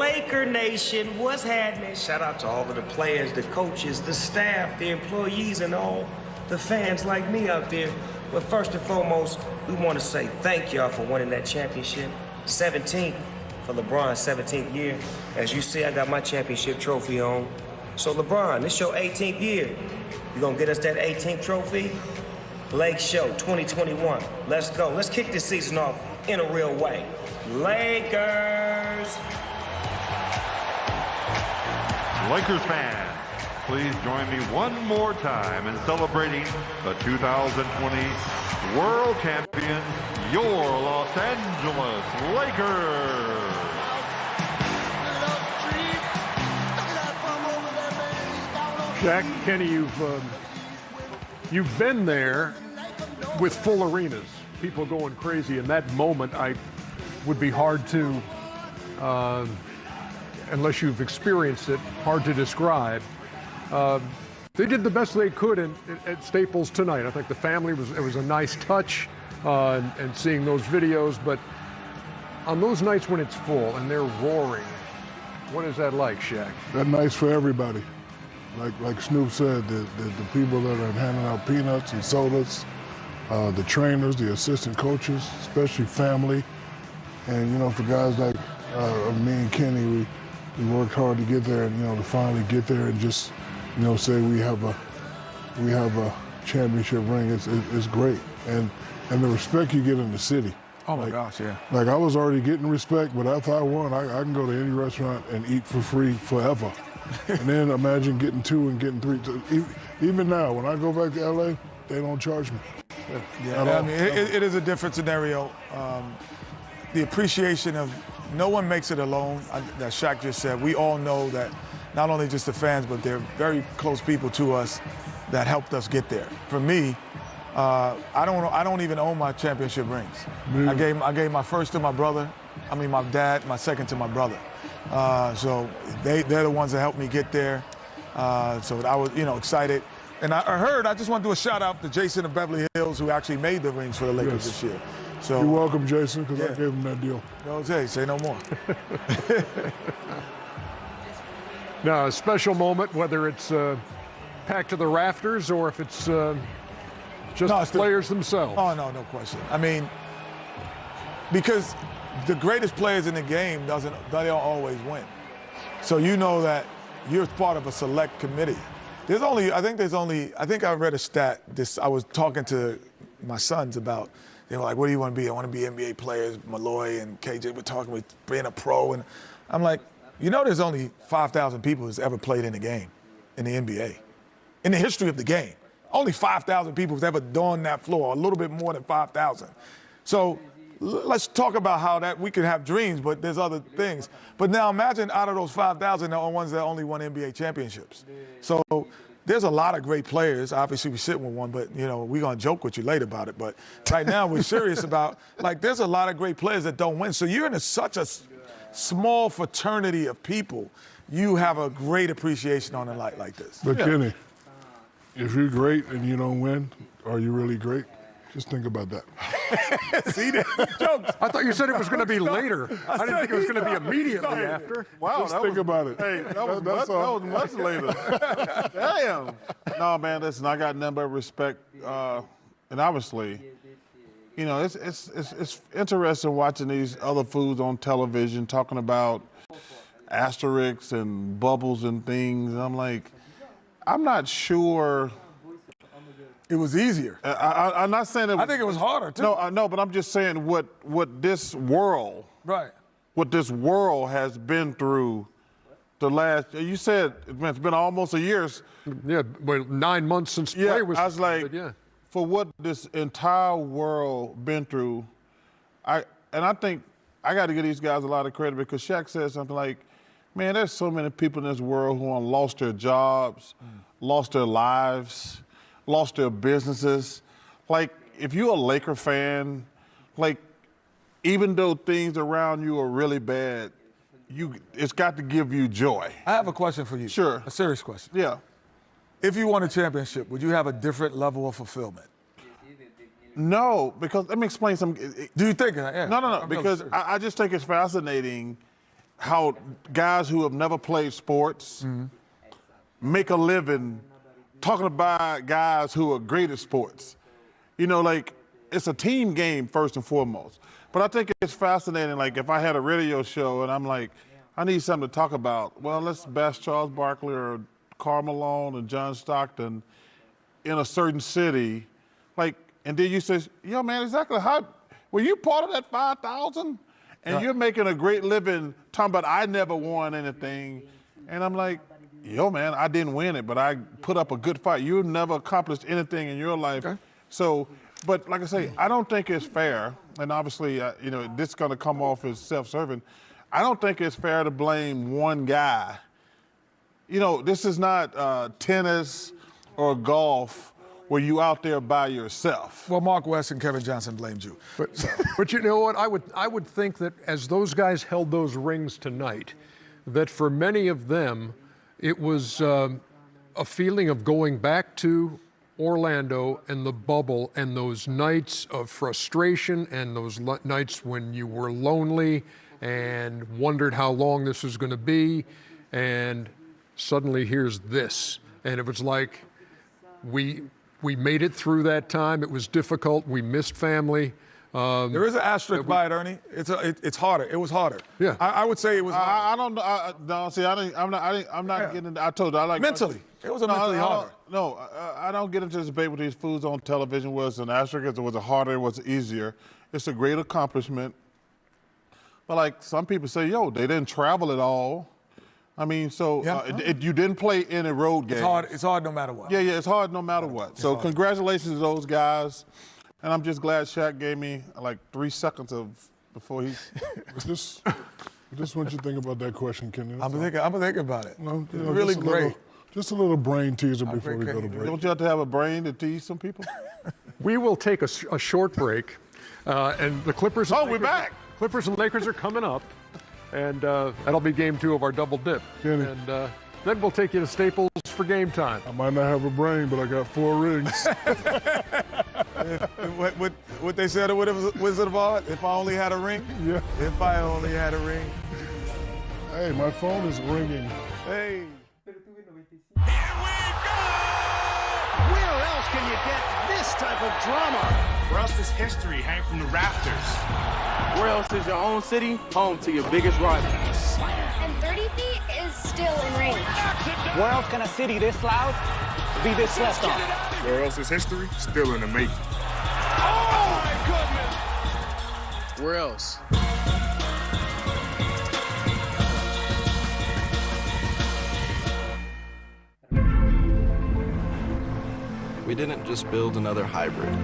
Laker Nation, what's happening? Shout out to all of the players, the coaches, the staff, the employees, and all the fans like me out there. But first and foremost, we want to say thank y'all for winning that championship. 17th for LeBron's 17th year. As you see, I got my championship trophy on. So LeBron, this your 18th year. You gonna get us that 18th trophy? Lake Show 2021. Let's go. Let's kick this season off in a real way. Lakers! Lakers fans, please join me one more time in celebrating the 2020 World Champions, your Los Angeles Lakers. Shaq, Kenny, you've been there with full arenas, people going crazy. In that moment, I would be hard to, unless you've experienced it, hard to describe. They did the best they could at Staples tonight. I think the family it was a nice touch, and seeing those videos. But on those nights when it's full and they're roaring, what is that like, Shaq? That's nice for everybody. Like Snoop said, the people that are handing out peanuts and sodas, the trainers, the assistant coaches, especially family. And, you know, for guys like me and Kenny, we worked hard to get there, and, you know, to finally get there and just, you know, say we have a championship ring. It's great. And the respect you get in the city. Oh my gosh, yeah. Like, I was already getting respect, but after I won, I can go to any restaurant and eat for free forever. And then imagine getting 2 and getting 3. Even now, when I go back to LA, they don't charge me. Yeah, I mean, it is a different scenario. The appreciation of no one makes it alone, that Shaq just said. We all know that not only just the fans, but they're very close people to us that helped us get there. For me, I don't even own my championship rings. I gave my first to my brother. I mean, my dad, my second to my brother. So they're the ones that helped me get there. So I was, you know, excited. And I just want to do a shout out to Jason of Beverly Hills, who actually made the rings for the Lakers this year. So you're welcome, Jason, because I gave him that deal. Jose, say no more. Now, a special moment, whether it's packed to the rafters or if it's just the players themselves. Oh, no question. I mean, because the greatest players in the game they don't always win. So you know that you're part of a select committee. I think I read a stat. I was talking to my sons about, they were like, what do you want to be? I want to be NBA players. Malloy and KJ were talking with being a pro. And I'm like, you know, there's only 5,000 people who's ever played in a game in the NBA. In the history of the game. Only 5,000 people who's ever donned that floor, a little bit more than 5,000. So let's talk about how that we could have dreams, but there's other things. But now imagine out of those 5,000, there are ones that only won NBA championships. So there's a lot of great players. Obviously, we're sitting with one, but, you know, we're going to joke with you later about it. But right now, we're serious about, like, there's a lot of great players that don't win. So you're in such a small fraternity of people. You have a great appreciation on a night like this. But, Kenny, if you're great and you don't win, are you really great? Just think about that. See, there's jokes. I thought you said it was going to be later. I didn't think it was going to be immediately after. Wow, Just think about it. Hey, that was much later. Damn. No, man, listen, I got nothing but respect. And obviously, you know, it's interesting watching these other foods on television talking about asterisks and bubbles and things. And I'm like, I'm not sure. It was easier. I'm not saying it was, I think it was harder, too. No, but I'm just saying what this world, what this world has been through the last, you said it's been almost a year. Yeah, well, 9 months since play was. I was like, for what this entire world been through, I think I got to give these guys a lot of credit because Shaq said something like, man, there's so many people in this world who have lost their jobs, lost their lives, lost their businesses. Like, if you're a Laker fan, like, even though things around you are really bad, it's got to give you joy. I have a question for you. Sure. A serious question. Yeah. If you won a championship, would you have a different level of fulfillment? No, because let me explain something. Do you think that? Yeah. No, because I just think it's fascinating how guys who have never played sports make a living talking about guys who are great at sports. You know, like, it's a team game first and foremost. But I think it's fascinating, like, if I had a radio show and I'm like, I need something to talk about, well, let's bash Charles Barkley or Karl Malone and John Stockton in a certain city. Like, and then you say, yo, man, exactly how, were you part of that 5,000? And you're making a great living talking about I never won anything. And I'm like, yo, man, I didn't win it, but I put up a good fight. You never accomplished anything in your life. Okay. So, but like I say, I don't think it's fair, and obviously, you know, this is going to come off as self-serving. I don't think it's fair to blame one guy. You know, this is not tennis or golf where you out there by yourself. Well, Mark West and Kevin Johnson blamed you. But you know what? I would think that as those guys held those rings tonight, that for many of them, it was a feeling of going back to Orlando and the bubble and those nights of frustration and those nights when you were lonely and wondered how long this was going to be, and suddenly here's this. And it was like we made it through that time. It was difficult. We missed family. There is an asterisk by it, Ernie. It's harder. It was harder. Yeah. I would say it was harder. I don't know. No, see, I'm not getting. I told you, I like mentally. It was mentally harder. No, I don't get into this debate with these foods on television. Was an asterisk? Was it harder? Was it easier? It's a great accomplishment. But like some people say, yo, they didn't travel at all. I mean, so you didn't play any road games. It's hard no matter what. Yeah, it's hard no matter what. So congratulations to those guys. And I'm just glad Shaq gave me like 3 seconds before he. Just what you think about that question, Kenny. I'm thinking about it. No, you know, really great. Just a little brain teaser before we go to break. Don't you have to have a brain to tease some people? We will take a short break, and the Clippers. Oh, we're back. Clippers and Lakers are coming up, and that'll be game 2 of our double dip. Kenny. And then we'll take you to Staples for game time. I might not have a brain, but I got 4 rings. What they said of Wizard of Oz? If I only had a ring? Yeah. If I only had a ring. Hey, my phone is ringing. Hey. Here we go! Where else can you get this type of drama? Where else does history hang from the rafters? Where else is your own city home to your biggest rival? And 30 feet is still in range. Where else can a city this loud be this slept on? Where else is history still in the making? Oh my goodness! Where else? We didn't just build another hybrid.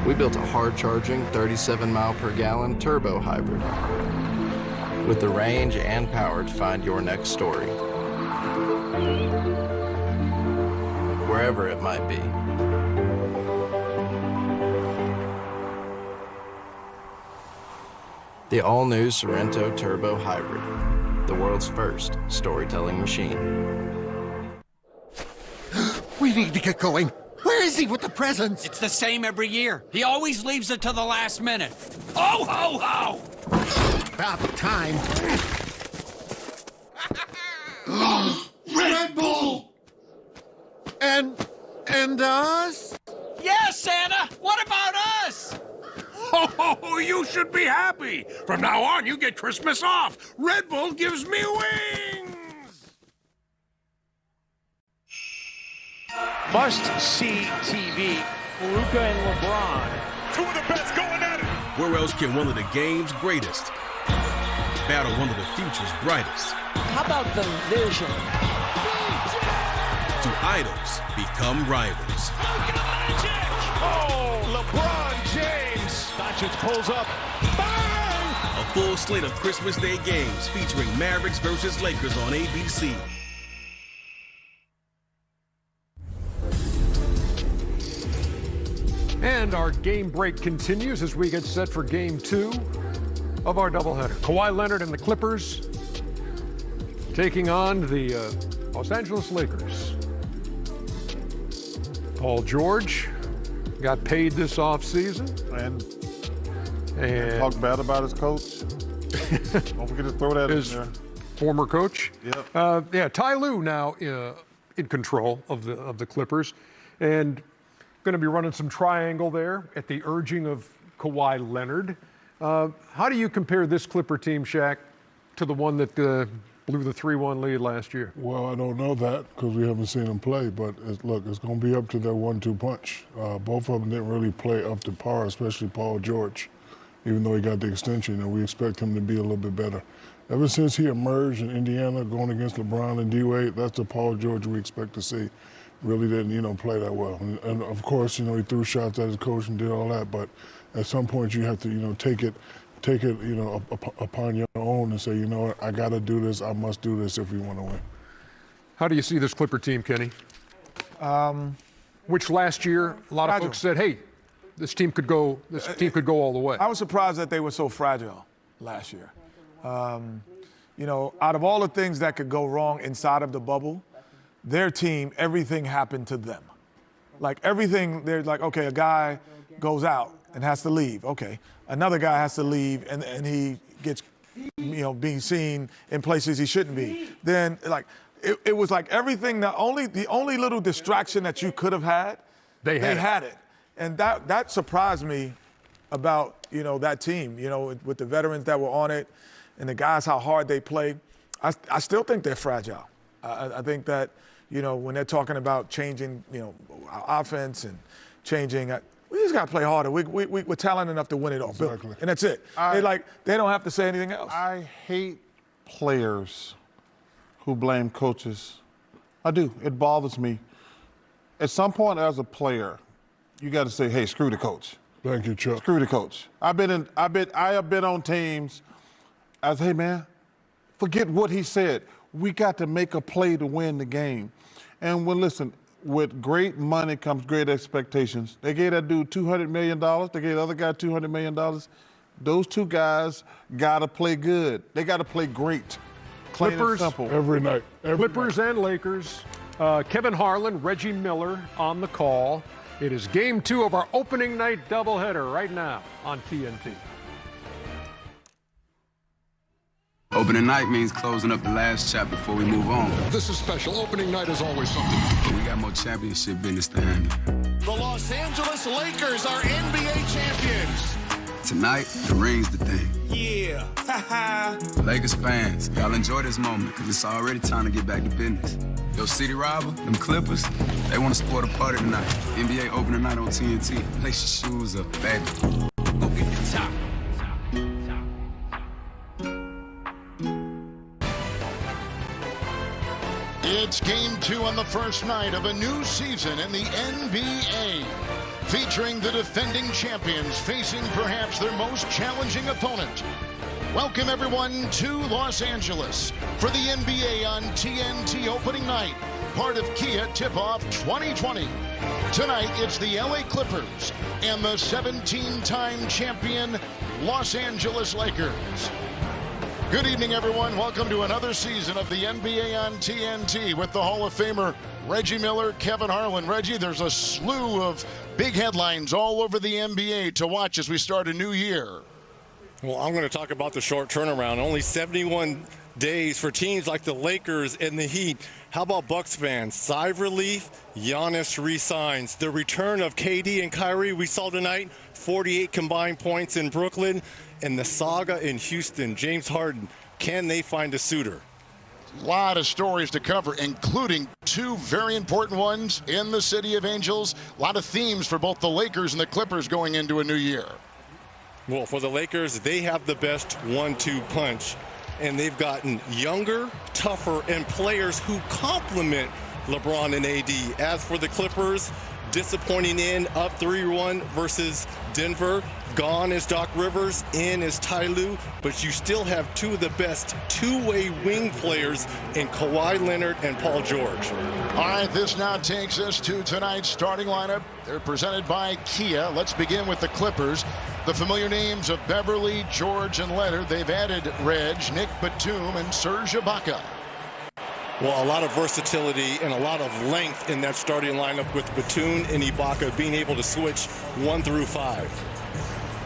We built a hard-charging 37-mile-per-gallon turbo hybrid with the range and power to find your next story, wherever it might be. The all-new Sorento Turbo Hybrid, the world's first storytelling machine. We need to get going. Where is he with the presents? It's the same every year. He always leaves it to the last minute. Ho, ho, ho! About time. Red Bull! And us? Yes, Santa! What about us? Oh, you should be happy. From now on, you get Christmas off. Red Bull gives me wings. Must-see TV. Luka and LeBron. Two of the best going at it. Where else can one of the game's greatest battle one of the future's brightest? How about the vision? Two idols become rivals. Oh, LeBron James. Doncic pulls up. Bang! A full slate of Christmas Day games featuring Mavericks versus Lakers on ABC. And our game break continues as we get set for game 2 of our doubleheader. Kawhi Leonard and the Clippers taking on the Los Angeles Lakers. Paul George got paid this offseason. And talk bad about his coach. Don't forget to throw that his in there. former coach. Yep. Yeah, Ty Lue now in control of the Clippers, and going to be running some triangle there at the urging of Kawhi Leonard. How do you compare this Clipper team, Shaq, to the one that blew the 3-1 lead last year? Well, I don't know that because we haven't seen them play. But look, it's going to be up to their 1-2 punch. Both of them didn't really play up to par, especially Paul George, even though he got the extension, and we expect him to be a little bit better. Ever since he emerged in Indiana going against LeBron and D-Wade, that's the Paul George we expect to see. Really didn't, play that well. And of course, he threw shots at his coach and did all that. But at some point, you have to, take it, upon your own and say, what, I got to do this. I must do this if we want to win. How do you see this Clipper team, Kenny? Which last year, a lot of folks said, hey, this team could go all the way. I was surprised that they were so fragile last year. Out of all the things that could go wrong inside of the bubble, their team, everything happened to them. Like everything, they're like, okay, a guy goes out and has to leave. Okay, another guy has to leave and he gets, being seen in places he shouldn't be. Then it was like everything, the only little distraction that you could have had, they had it. And that surprised me about, that team, with the veterans that were on it and the guys, how hard they play. I still think they're fragile. I think that, when they're talking about changing, our offense and changing, we just got to play harder. We're talented enough to win it all. Exactly. And that's it. They don't have to say anything else. I hate players who blame coaches. I do. It bothers me. At some point as a player, you got to say, hey, screw the coach. Thank you, Chuck. Screw the coach. I have been on teams. I say, hey, man, forget what he said. We got to make a play to win the game. And listen, with great money comes great expectations. They gave that dude $200 million. They gave the other guy $200 million. Those two guys got to play good. They got to play great. Clippers, every night. Clippers and Lakers. Kevin Harlan, Reggie Miller on the call. It is game 2 of our opening night doubleheader right now on TNT. Opening night means closing up the last chapter before we move on. This is special. Opening night is always something. But we got more championship business to handle. The Los Angeles Lakers are NBA champions. Tonight, the ring's the thing. Yeah. Lakers fans, y'all enjoy this moment because it's already time to get back to business. Yo, city rival, them Clippers, they want to sport a party tonight. NBA opening night on TNT. Lace your shoes up, baby. Go get your top. It's game 2 on the first night of a new season in the NBA. Featuring the defending champions facing perhaps their most challenging opponent. Welcome everyone to Los Angeles for the NBA on TNT opening night, part of Kia Tip-Off 2020. Tonight it's the LA Clippers and the 17-time champion Los Angeles Lakers. Good evening, everyone. Welcome to another season of the NBA on TNT with the Hall of Famer Reggie Miller, Kevin Harlan. Reggie, there's a slew of big headlines all over the NBA to watch as we start a new year. Well, I'm going to talk about the short turnaround. Only 71 days for teams like the Lakers and the Heat. How about Bucks fans? Sigh of relief, Giannis resigns. The return of KD and Kyrie we saw tonight, 48 combined points in Brooklyn. And the saga in Houston, James Harden, can they find a suitor? A lot of stories to cover, including 2 very important ones in the City of Angels. A lot of themes for both the Lakers and the Clippers going into a new year. Well, for the Lakers, they have the best 1-2 punch. And they've gotten younger, tougher, and players who complement LeBron and AD. As for the Clippers, disappointing in up 3-1 versus Denver. Gone is Doc Rivers, in is Ty Lue, but you still have 2 of the best two-way wing players in Kawhi Leonard and Paul George. All right, this now takes us to tonight's starting lineup. They're presented by Kia. Let's begin with the Clippers. The familiar names of Beverly, George, and Leonard. They've added Reg, Nick Batum, and Serge Ibaka. Well, a lot of versatility and a lot of length in that starting lineup with Batum and Ibaka being able to switch 1 through 5.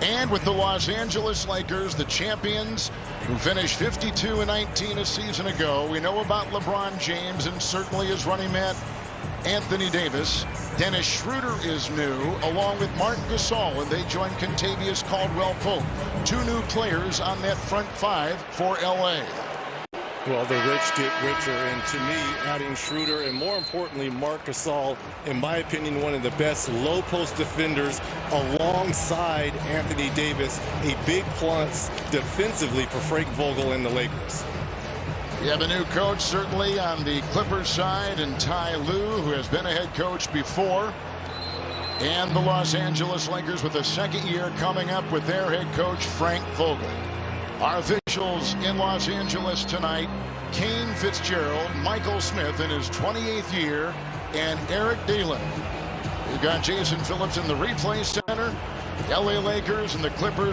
And with the Los Angeles Lakers, the champions who finished 52-19 a season ago, we know about LeBron James and certainly his running mate, Anthony Davis. Dennis Schroeder is new, along with Marc Gasol, and they join Kentavious Caldwell-Pope. 2 new players on that front 5 for L.A. Well, the rich get richer, and to me, adding Schroeder and more importantly, Marc Gasol, in my opinion, one of the best low post defenders alongside Anthony Davis, a big plus defensively for Frank Vogel and the Lakers. You have a new coach certainly on the Clippers side, and Ty Lue, who has been a head coach before, and the Los Angeles Lakers with a second year coming up with their head coach Frank Vogel. Our officials in Los Angeles tonight: Kane Fitzgerald, Michael Smith in his 28th year, and Eric Dalen. We've got Jason Phillips in the replay center. LA Lakers and the Clippers